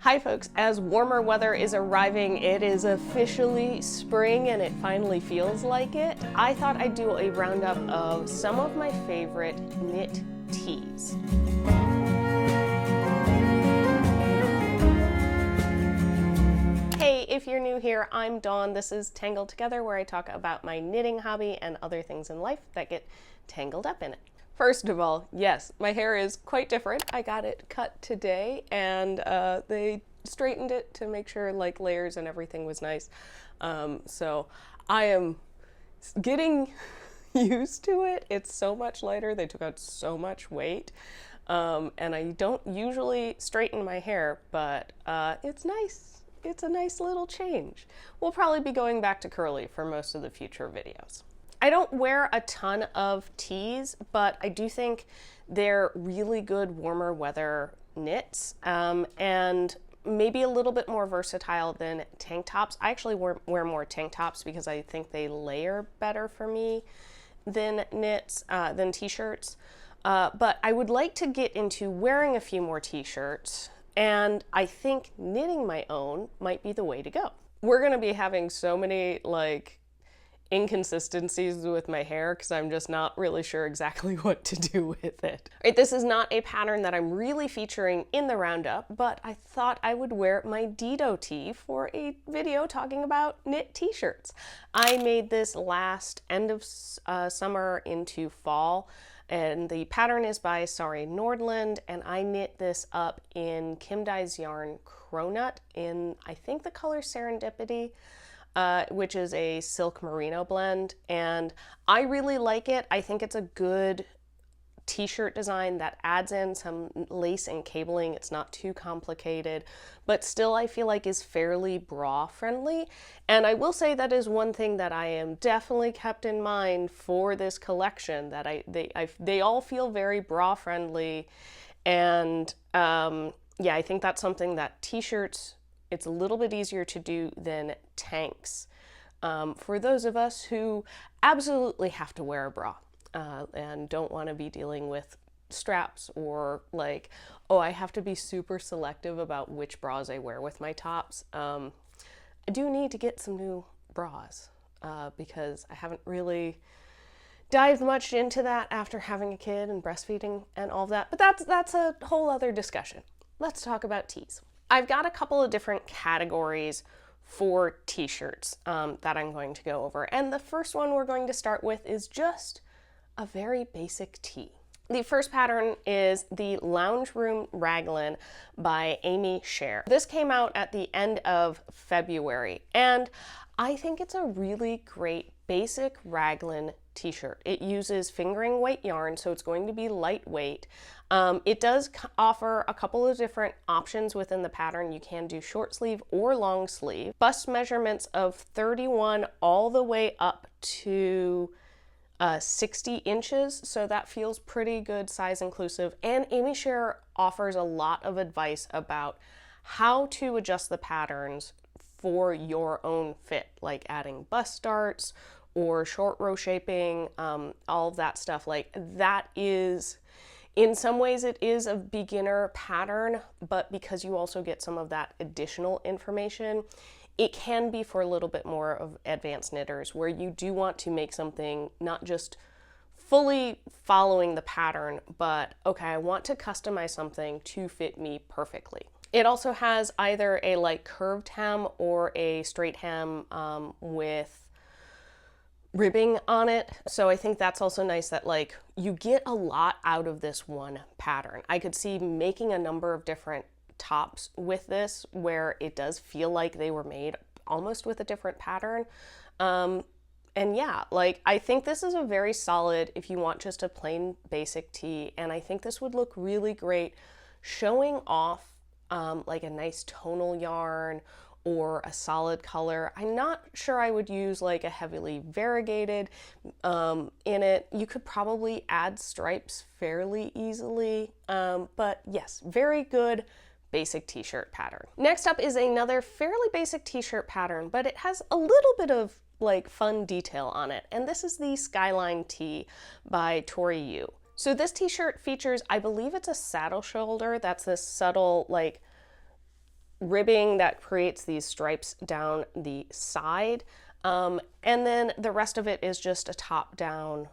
Hi folks, as warmer weather is arriving, it is officially spring and it finally feels like it. I thought I'd do a roundup of some of my favorite knit tees. Hey, if you're new here, I'm Dawn. This is Tangled Together, where I talk about my knitting hobby and other things in life that get tangled up in it. First of all, yes, my hair is quite different. I got it cut today and they straightened it to make sure like layers and everything was nice. So I am getting used to it. It's so much lighter. They took out so much weight. And I don't usually straighten my hair, but it's nice. It's a nice little change. We'll probably be going back to curly for most of the future videos. I don't wear a ton of tees, but I do think they're really good warmer weather knits and maybe a little bit more versatile than tank tops. I actually wear more tank tops because I think they layer better for me than knits, than t-shirts. But I would like to get into wearing a few more t-shirts, and I think knitting my own might be the way to go. We're gonna be having so many like inconsistencies with my hair because I'm just not really sure exactly what to do with it. Right, this is not a pattern that I'm really featuring in the roundup, but I thought I would wear my Dido tee for a video talking about knit t-shirts. I made this last end of summer into fall, and the pattern is by Sari Nordland, and I knit this up in Kim Dye's yarn Cronut in, I think, the color Serendipity, which is a silk merino blend, and I really like it. I think it's a good t-shirt design that adds in some lace and cabling. It's not too complicated, but still I feel like is fairly bra friendly. And I will say that is one thing that I am definitely kept in mind for this collection, that they all feel very bra friendly. And yeah, I think that's something that t-shirts, it's a little bit easier to do than tanks for those of us who absolutely have to wear a bra and don't want to be dealing with straps or like, oh, I have to be super selective about which bras I wear with my tops. I do need to get some new bras because I haven't really dived much into that after having a kid and breastfeeding and all of that, but that's a whole other discussion. Let's talk about tees. I've got a couple of different categories for t-shirts that I'm going to go over. And the first one we're going to start with is just a very basic tee. The first pattern is the Lounge Room Raglan by Amy Scher. This came out at the end of February, and I think it's a really great basic raglan t-shirt. It uses fingering weight yarn, so it's going to be lightweight. It does offer a couple of different options within the pattern. You can do short sleeve or long sleeve. Bust measurements of 31 all the way up to 60 inches, so that feels pretty good size inclusive. And Amy Scher offers a lot of advice about how to adjust the patterns for your own fit, like adding bust darts or short row shaping, all of that stuff. Like that is, in some ways it is a beginner pattern, but because you also get some of that additional information, it can be for a little bit more of advanced knitters where you do want to make something not just fully following the pattern, but okay, I want to customize something to fit me perfectly. It also has either a like curved hem or a straight hem with ribbing on it. So I think that's also nice that like you get a lot out of this one pattern. I could see making a number of different tops with this where it does feel like they were made almost with a different pattern. And yeah, like I think this is a very solid if you want just a plain basic tee, and I think this would look really great showing off like a nice tonal yarn or a solid color. I'm not sure I would use like a heavily variegated in it. You could probably add stripes fairly easily, but yes, very good basic t-shirt pattern. Next up is another fairly basic t-shirt pattern, but it has a little bit of like fun detail on it, and this is the Skyline tee by Tori Yu. So this t-shirt features, I believe it's a saddle shoulder. That's this subtle like ribbing that creates these stripes down the side. And then the rest of it is just a top down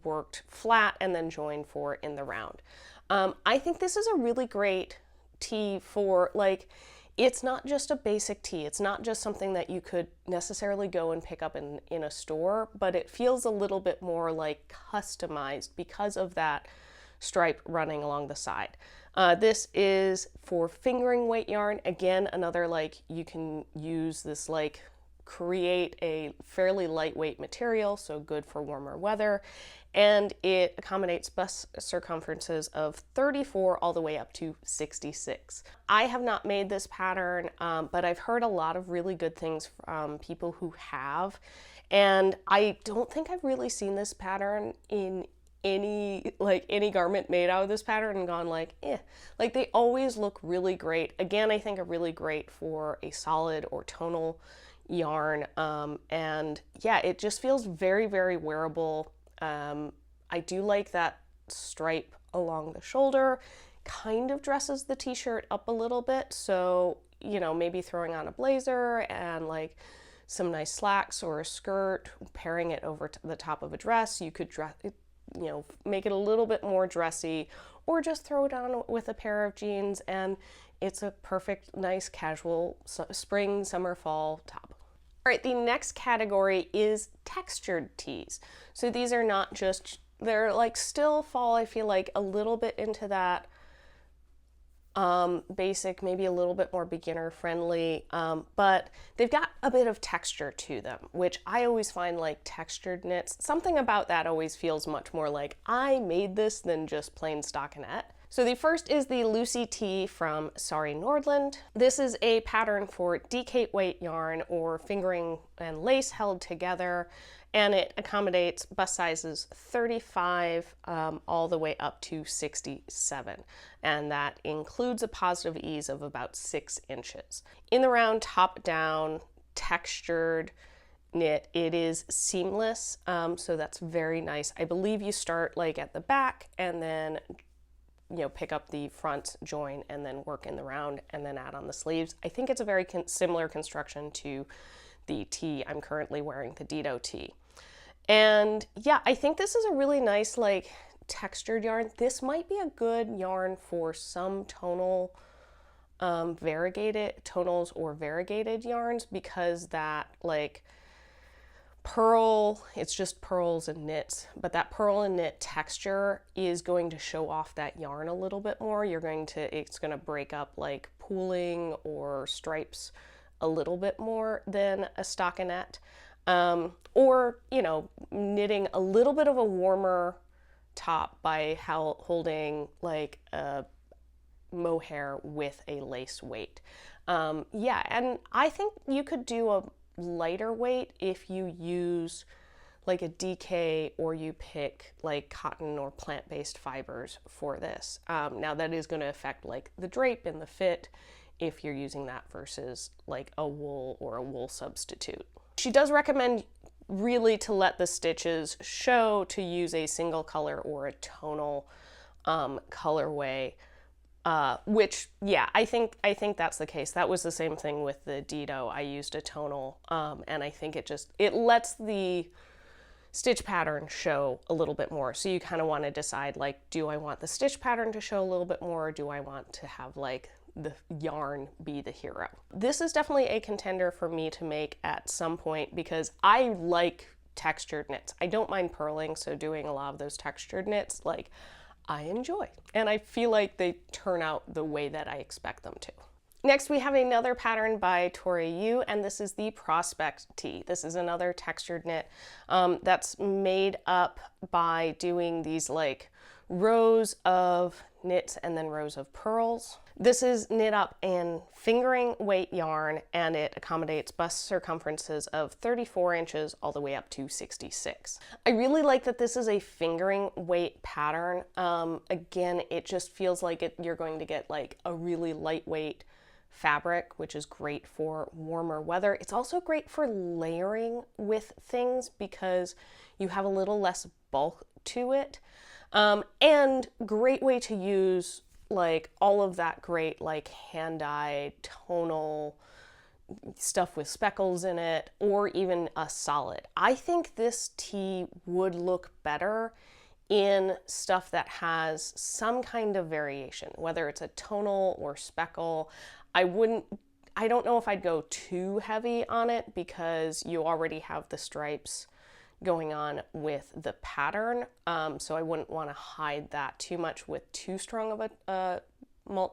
worked flat and then joined for in the round. I think this is a really great tee for, like, it's not just a basic tee. It's not just something that you could necessarily go and pick up in a store, but it feels a little bit more like customized because of that stripe running along the side. This is for fingering weight yarn. Again, another, like, you can use this, like, create a fairly lightweight material, so good for warmer weather, and it accommodates bust circumferences of 34 all the way up to 66. I have not made this pattern, but I've heard a lot of really good things from people who have, and I don't think I've really seen this pattern in any garment made out of this pattern and gone like, eh. Like, they always look really great. Again, I think are really great for a solid or tonal yarn, and yeah, it just feels very, very wearable. I do like that stripe along the shoulder, kind of dresses the t-shirt up a little bit, so, you know, maybe throwing on a blazer and like some nice slacks or a skirt, pairing it over to the top of a dress, you could dress it, you know, make it a little bit more dressy, or just throw it on with a pair of jeans and it's a perfect, nice, casual spring, summer, fall top. All right, the next category is textured tees. So these are not just, they're like still fall, I feel like, a little bit into that basic, maybe a little bit more beginner friendly, but they've got a bit of texture to them, which I always find, like, textured knits, something about that always feels much more like I made this than just plain stockinette. So the first is the Lacy tee from Sari Nordland. This is a pattern for decate weight yarn or fingering and lace held together, and it accommodates bust sizes 35 all the way up to 67, and that includes a positive ease of about 6 inches. In the round, top down, textured knit. It is seamless, so that's very nice. I believe you start like at the back and then, you know, pick up the front join and then work in the round and then add on the sleeves. I think it's a very similar construction to the tee I'm currently wearing, the Dido tee. And yeah, I think this is a really nice, like, textured yarn. This might be a good yarn for some tonal variegated tonals or variegated yarns, because that, like, pearl, it's just pearls and knits, but that pearl and knit texture is going to show off that yarn a little bit more. It's going to break up, like, pooling or stripes a little bit more than a stockinette. Or, you know, knitting a little bit of a warmer top by holding like a mohair with a lace weight. Yeah, and I think you could do a lighter weight if you use like a DK or you pick like cotton or plant-based fibers for this. Now that is going to affect like the drape and the fit if you're using that versus like a wool or a wool substitute. She does recommend really to let the stitches show, to use a single color or a tonal colorway, which, yeah, I think that's the case. That was the same thing with the Dido. I used a tonal, and I think it lets the stitch pattern show a little bit more. So you kind of want to decide, like, do I want the stitch pattern to show a little bit more, or do I want to have like the yarn be the hero? This is definitely a contender for me to make at some point, because I like textured knits. I don't mind purling, so doing a lot of those textured knits, like, I enjoy, and I feel like they turn out the way that I expect them to. Next, we have another pattern by Tori Yu, and this is the Prospect tee. This is another textured knit that's made up by doing these like rows of knits and then rows of purls. This is knit up in fingering weight yarn, and it accommodates bust circumferences of 34 inches all the way up to 66. I really like that this is a fingering weight pattern. Again, it just feels like you're going to get like a really lightweight fabric, which is great for warmer weather. It's also great for layering with things because you have a little less bulk to it. And great way to use like all of that great like hand-dyed tonal stuff with speckles in it, or even a solid. I think this tee would look better in stuff that has some kind of variation, whether it's a tonal or speckle. I don't know if I'd go too heavy on it because you already have the stripes going on with the pattern. So I wouldn't want to hide that too much with too strong of a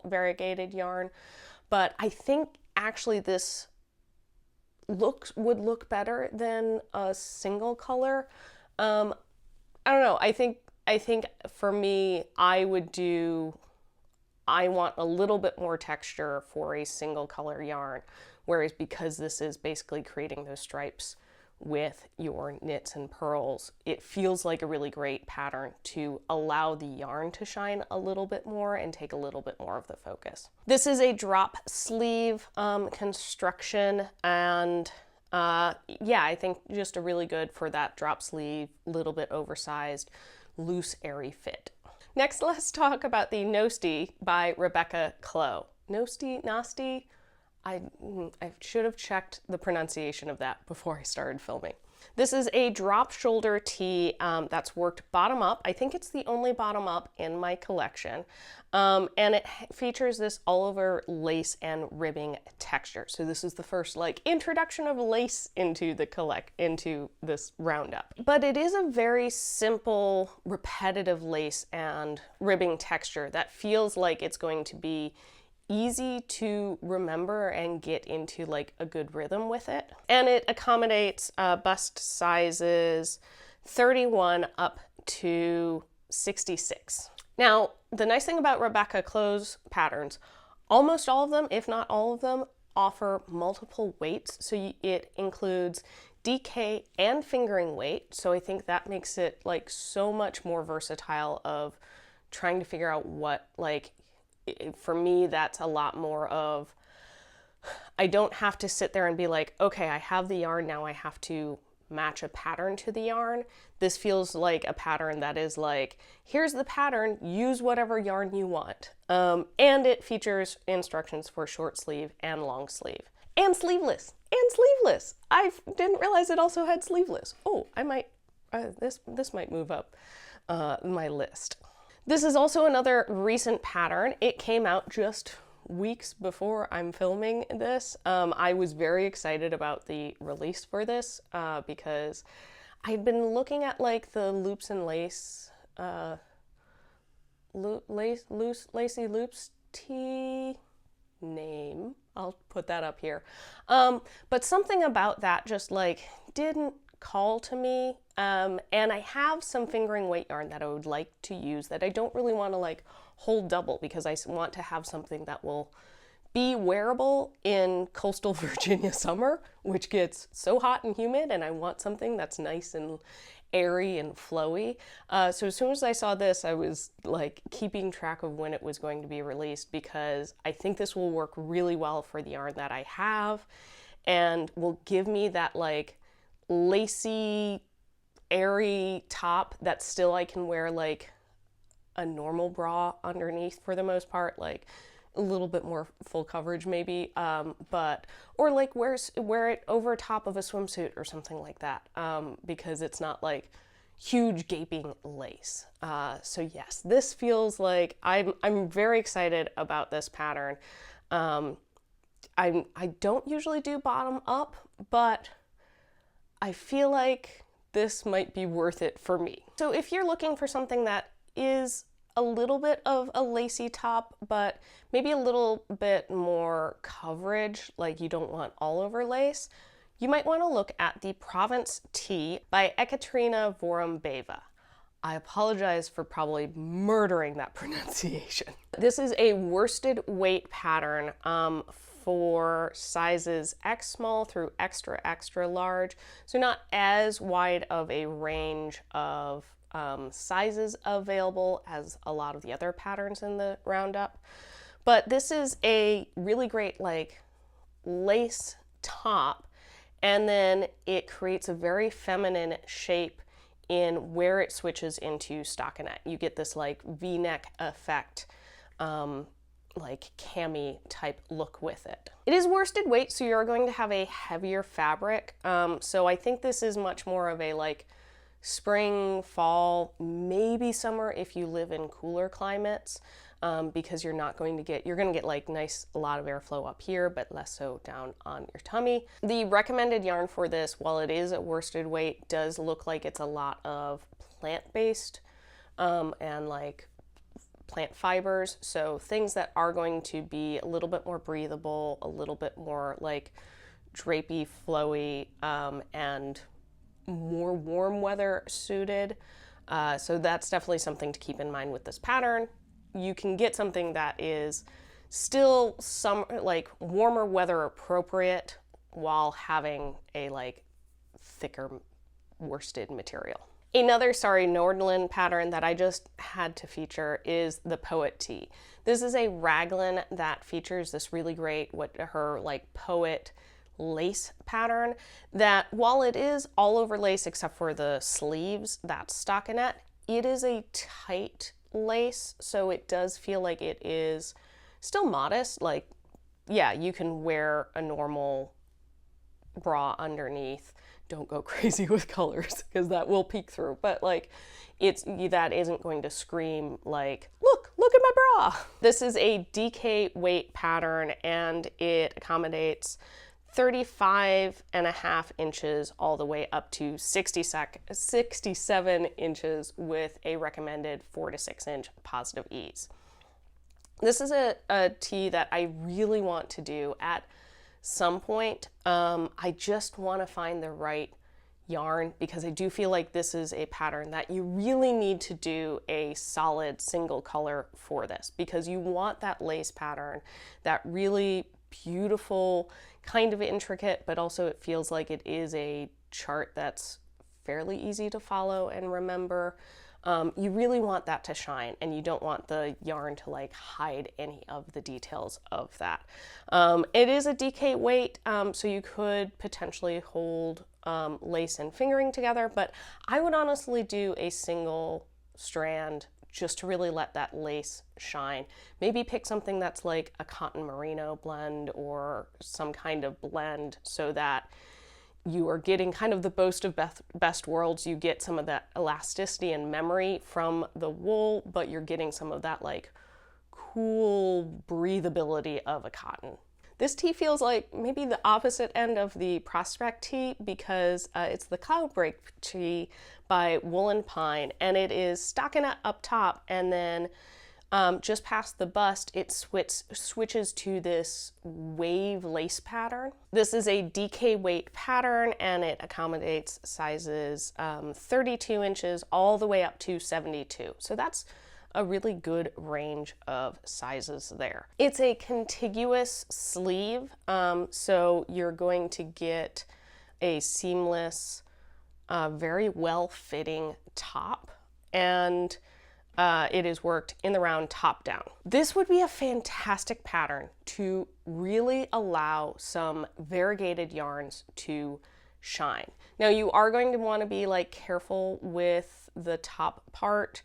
variegated yarn. But I think actually this would look better than a single color. I don't know. I think for me, I want a little bit more texture for a single color yarn, whereas because this is basically creating those stripes with your knits and purls, it feels like a really great pattern to allow the yarn to shine a little bit more and take a little bit more of the focus. This is a drop sleeve construction, and yeah, I think just a really good for that drop sleeve, little bit oversized, loose, airy fit. Next, let's talk about the Nosti by Rebecca Clow. Nosti? I should have checked the pronunciation of that before I started filming. This is a drop shoulder tee that's worked bottom up. I think it's the only bottom up in my collection. And it features this all over lace and ribbing texture. So this is the first like introduction of lace into this roundup. But it is a very simple, repetitive lace and ribbing texture that feels like it's going to be easy to remember and get into like a good rhythm with it. And it accommodates bust sizes 31 up to 66. Now, the nice thing about Rebecca Clow's patterns, almost all of them, if not all of them, offer multiple weights. So it includes DK and fingering weight. So I think that makes it like so much more versatile of trying to figure out what, like, for me, that's a lot more of, I don't have to sit there and be like, okay, I have the yarn, now I have to match a pattern to the yarn. This feels like a pattern that is like, here's the pattern, use whatever yarn you want. And it features instructions for short sleeve and long sleeve. And sleeveless. I didn't realize it also had sleeveless. Oh, I might, this might move up my list. This is also another recent pattern. It came out just weeks before I'm filming this. I was very excited about the release for this because I'd been looking at like the loops and lace, Lacy loops tee name. I'll put that up here. But something about that just like didn't call to me, and I have some fingering weight yarn that I would like to use that I don't really want to like hold double because I want to have something that will be wearable in coastal Virginia summer, which gets so hot and humid, and I want something that's nice and airy and flowy. So as soon as I saw this, I was like keeping track of when it was going to be released because I think this will work really well for the yarn that I have and will give me that like lacy, airy top that still I can wear like a normal bra underneath for the most part, like a little bit more full coverage maybe, or like wear it over top of a swimsuit or something like that, because it's not like huge gaping lace. So yes, this feels like I'm very excited about this pattern. I don't usually do bottom up, but I feel like this might be worth it for me. So if you're looking for something that is a little bit of a lacy top, but maybe a little bit more coverage, like you don't want all over lace, you might want to look at the Provence Tee by Ekaterina Vorumbeva. I apologize for probably murdering that pronunciation. This is a worsted weight pattern for sizes X small through extra, extra large. So not as wide of a range of sizes available as a lot of the other patterns in the roundup. But this is a really great like lace top, and then it creates a very feminine shape in where it switches into stockinette. You get this like V-neck effect like cami type look with it. It is worsted weight, so you're going to have a heavier fabric. So I think this is much more of a like spring, fall, maybe summer if you live in cooler climates, because you're going to get like a lot of airflow up here, but less so down on your tummy. The recommended yarn for this, while it is a worsted weight, does look like it's a lot of plant-based and like plant fibers, so things that are going to be a little bit more breathable, a little bit more like drapey, flowy, and more warm weather suited. So that's definitely something to keep in mind with this pattern. You can get something that is still some like warmer weather appropriate while having a like thicker worsted material. Another Sari Nordland pattern that I just had to feature is the Poet Tee. This is a raglan that features this really great, her like poet lace pattern that, while it is all over lace except for the sleeves, that's stockinette, it is a tight lace, so it does feel like it is still modest. Like, yeah, you can wear a normal bra underneath. Don't go crazy with colors because that will peek through, but like that isn't going to scream like, look at my bra. This is a DK weight pattern and it accommodates 35.5 inches all the way up to 67 inches with a recommended 4 to 6 inch positive ease. This is a tee that I really want to do at some point. I just want to find the right yarn because I do feel like this is a pattern that you really need to do a solid single color for this, because you want that lace pattern, that really beautiful, kind of intricate, but also it feels like it is a chart that's fairly easy to follow and remember. You really want that to shine, and you don't want the yarn to like hide any of the details of that. It is a DK weight, so you could potentially hold lace and fingering together, but I would honestly do a single strand just to really let that lace shine. Maybe pick something that's like a cotton merino blend or some kind of blend so that you are getting kind of the boast of best worlds. You get some of that elasticity and memory from the wool, but you're getting some of that like cool breathability of a cotton. This tee feels like maybe the opposite end of the Prospect tee because it's the Cloudbreak tee by Wool & Pine, and it is stockinette up top, and then just past the bust, it switches to this wave lace pattern. This is a DK weight pattern, and it accommodates sizes 32 inches all the way up to 72. So that's a really good range of sizes there. It's a contiguous sleeve, so you're going to get a seamless, very well-fitting top, and it is worked in the round top down. This would be a fantastic pattern to really allow some variegated yarns to shine. Now you are going to want to be like careful with the top part,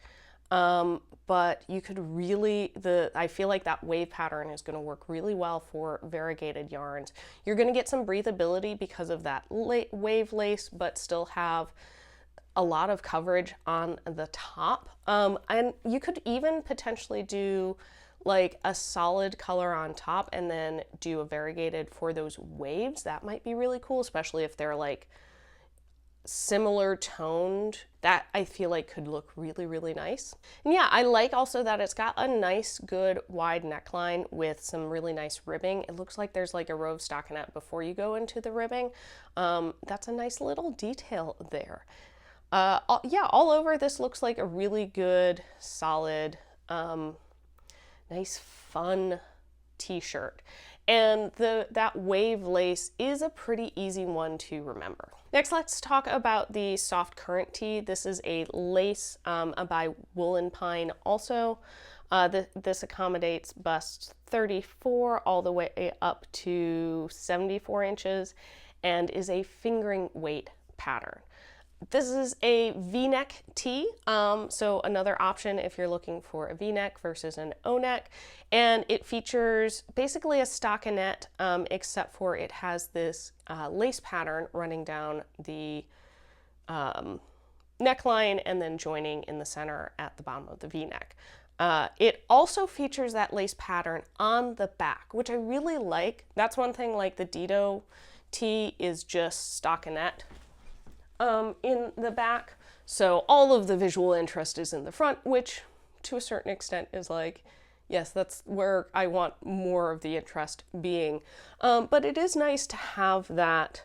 but you could really, I feel like that wave pattern is going to work really well for variegated yarns. You're going to get some breathability because of that wave lace, but still have a lot of coverage on the top. And you could even potentially do like a solid color on top and then do a variegated for those waves. That might be really cool, especially if they're like similar toned. That I feel like could look really, really nice. And yeah, I like also that it's got a nice, good wide neckline with some really nice ribbing. It looks like there's like a row of stockinette before you go into the ribbing. That's a nice little detail there. Yeah, all over this looks like a really good, solid, nice, fun t-shirt. And that wave lace is a pretty easy one to remember. Next, let's talk about the soft current tee. This is a lace by Wool & Pine also. This accommodates bust 34 all the way up to 74 inches and is a fingering weight pattern. This is a V-neck tee, so another option if you're looking for a V-neck versus an O-neck, and it features basically a stockinette, except for it has this lace pattern running down the neckline and then joining in the center at the bottom of the V-neck. It also features that lace pattern on the back, which I really like. That's one thing, like the Dido tee is just stockinette in the back, so all of the visual interest is in the front, which to a certain extent is like, yes, that's where I want more of the interest being, but it is nice to have that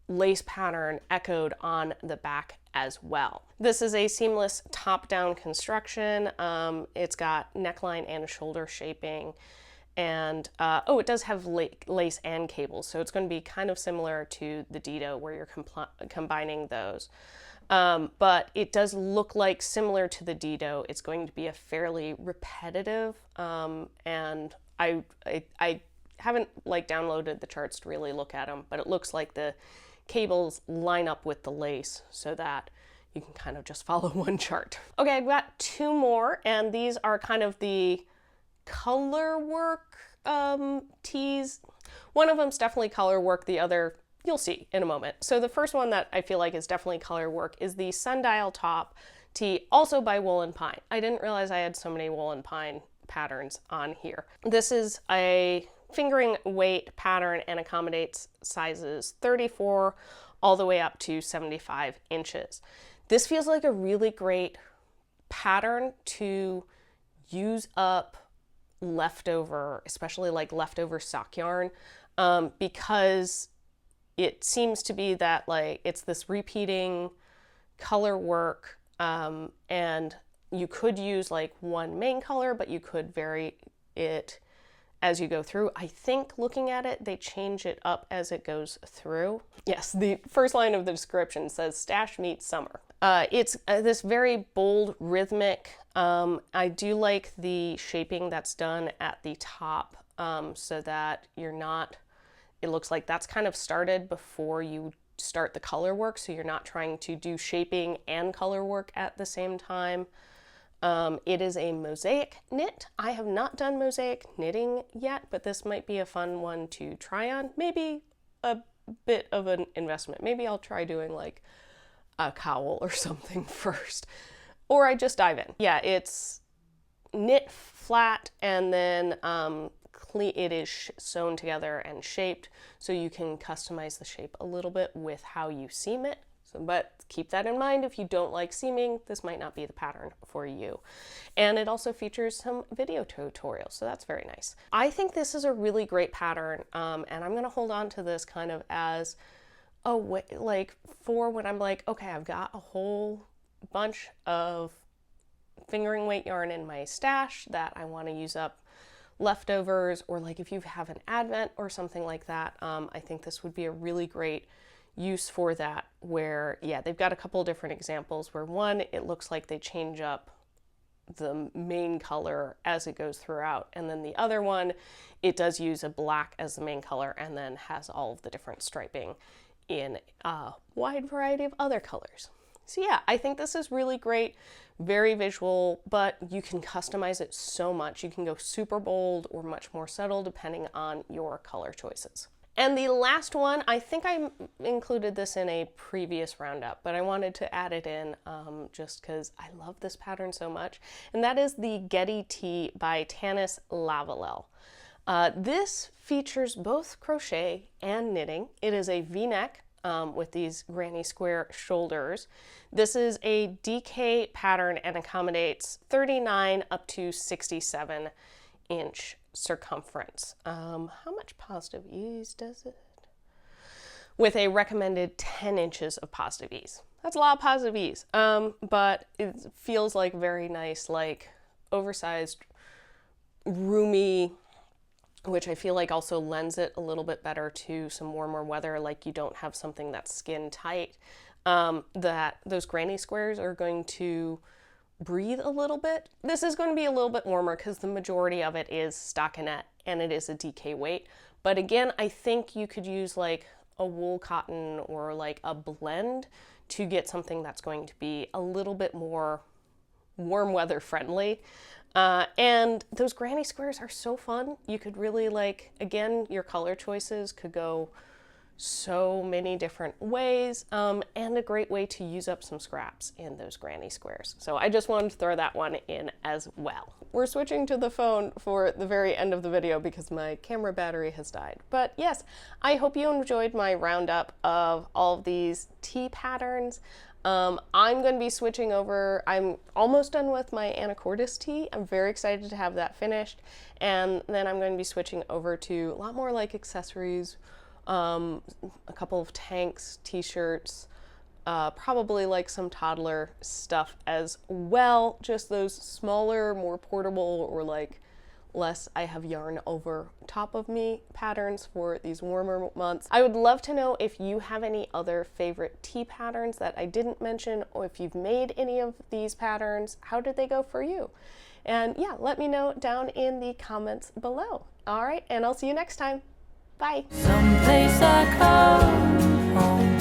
lace pattern echoed on the back as well. This is a seamless top-down construction. It's got neckline and shoulder shaping, and oh, it does have lace and cables, so it's going to be kind of similar to the Dido where you're combining those. But it does look like, similar to the Dido, it's going to be a fairly repetitive, and I haven't like downloaded the charts to really look at them, but it looks like the cables line up with the lace so that you can kind of just follow one chart. Okay, I've got two more, and these are kind of the Colorwork tees. One of them's definitely Colorwork, the other you'll see in a moment. So the first one that I feel like is definitely Colorwork is the Sundial Top tee, also by Wool & Pine. I didn't realize I had so many Wool & Pine patterns on here. This is a fingering weight pattern and accommodates sizes 34 all the way up to 75 inches. This feels like a really great pattern to use up leftover, especially like leftover sock yarn, because it seems to be that like it's this repeating color work, and you could use like one main color, but you could vary it as you go through. I think looking at it, they change it up as it goes through. Yes, the first line of the description says stash meets summer. It's this very bold, rhythmic. I do like the shaping that's done at the top, so that you're not, it looks like that's kind of started before you start the color work, so you're not trying to do shaping and color work at the same time. It is a mosaic knit. I have not done mosaic knitting yet, but this might be a fun one to try on. Maybe a bit of an investment. Maybe I'll try doing like a cowl or something first, or I just dive in. Yeah, it's knit flat and then it is sewn together and shaped, so you can customize the shape a little bit with how you seam it. But keep that in mind, if you don't like seaming, this might not be the pattern for you. And it also features some video tutorials, so that's very nice. I think this is a really great pattern, and I'm going to hold on to this kind of as a way, like for when I'm like, okay, I've got a whole bunch of fingering weight yarn in my stash that I want to use up leftovers, or like if you have an advent or something like that, I think this would be a really great use for that, where yeah, they've got a couple of different examples where one, it looks like they change up the main color as it goes throughout, and then the other one, it does use a black as the main color and then has all of the different striping in a wide variety of other colors. So yeah, I think this is really great, very visual, but you can customize it so much. You can go super bold or much more subtle depending on your color choices. And the last one, I think I included this in a previous roundup, but I wanted to add it in just because I love this pattern so much, and that is the Getty Tee by Tanis Lavalelle. This features both crochet and knitting. It is a V-neck with these granny square shoulders. This is a DK pattern and accommodates 39 up to 67 inch circumference. How much positive ease does it? With a recommended 10 inches of positive ease. That's a lot of positive ease, but it feels like very nice, like oversized, roomy, which I feel like also lends it a little bit better to some warmer weather, like you don't have something that's skin tight, that those granny squares are going to breathe a little bit. This is going to be a little bit warmer because the majority of it is stockinette and it is a DK weight. But again, I think you could use like a wool cotton or like a blend to get something that's going to be a little bit more warm weather friendly. And those granny squares are so fun. You could really like, again, your color choices could go so many different ways, and a great way to use up some scraps in those granny squares. So I just wanted to throw that one in as well. We're switching to the phone for the very end of the video because my camera battery has died. But yes, I hope you enjoyed my roundup of all of these tee patterns. I'm going to be switching over. I'm almost done with my anacortes tee. I'm very excited to have that finished. And then I'm going to be switching over to a lot more like accessories, a couple of tanks, t-shirts, probably like some toddler stuff as well. Just those smaller, more portable, or like less I have yarn over top of me patterns for these warmer months. I would love to know if you have any other favorite tee patterns that I didn't mention, or if you've made any of these patterns. How did they go for you? And yeah, let me know down in the comments below. All right, and I'll see you next time. Bye. Someplace I call home.